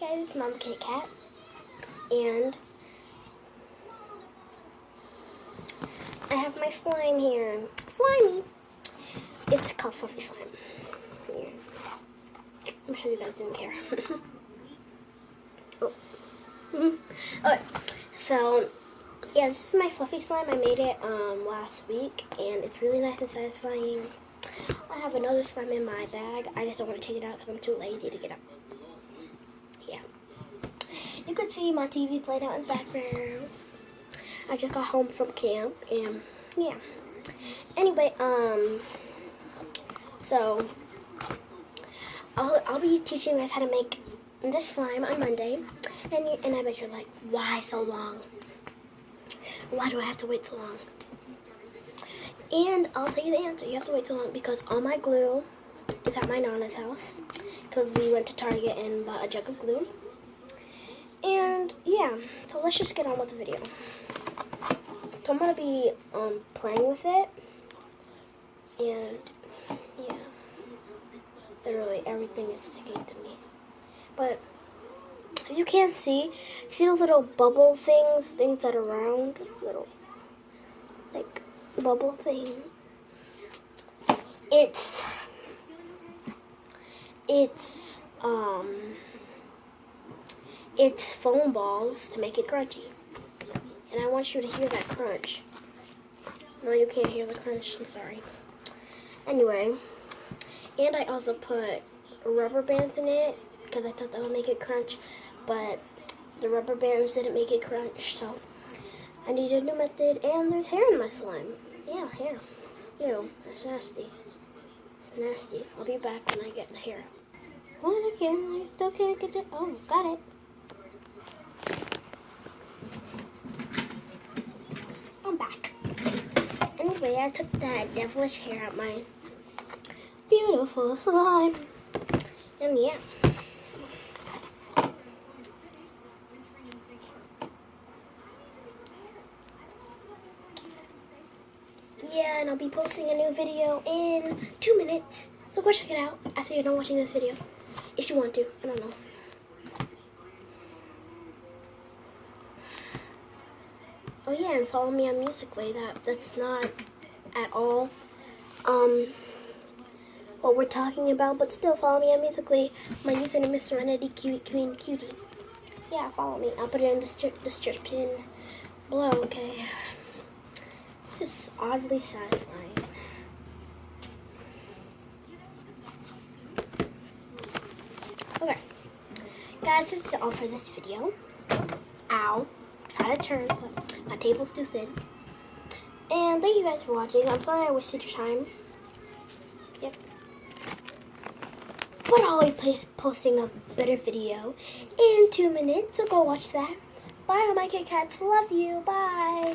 guys, it's Mom Kit Kat, and I have my slime here. Slimy! It's called Fluffy Slime. Here. I'm sure you guys didn't care. Oh. Alright, so yeah, this is my Fluffy Slime. I made it last week, and it's really nice and satisfying. I have another slime in my bag. I just don't want to take it out because I'm too lazy to get up. Yeah. You can see my TV playing out in the background. I just got home from camp, and yeah. Anyway, so I'll be teaching you guys how to make this slime on Monday, and I bet you're like, why so long? Why do I have to wait so long? And I'll tell you the answer. You have to wait so long because all my glue is at my Nana's house because we went to Target and bought a jug of glue. And yeah, so let's just get on with the video. So I'm going to be playing with it. And yeah, literally everything is sticking to me. But if you can't see the little bubble things that are round, little like bubble thing. It's foam balls to make it crunchy. And I want you to hear that crunch. No, you can't hear the crunch, I'm sorry. Anyway, and I also put rubber bands in it because I thought that would make it crunch, but the rubber bands didn't make it crunch, so I need a new method. And there's hair in my slime. Yeah, hair. Ew, that's nasty. It's nasty. I'll be back when I get the hair. What again? I still can't get it. Oh, got it. I'm back. Anyway, I took that devilish hair out my beautiful slime. And yeah. Yeah, and I'll be posting a new video in 2 minutes. So go check it out after you're done watching this video. If you want to. I don't know. Oh yeah, and follow me on Musical.ly. That's not at all what we're talking about, but still follow me on Musical.ly. My username is Serenity Queen Cutie. Yeah, follow me. I'll put it in the description below, okay? This is oddly satisfying. Okay. Guys, this is all for this video. Ow. Try to turn, but my table's too thin. And thank you guys for watching. I'm sorry I wasted your time. Yep. But I'll be posting a better video in 2 minutes, so go watch that. Bye, all my Kit Kats. Love you. Bye.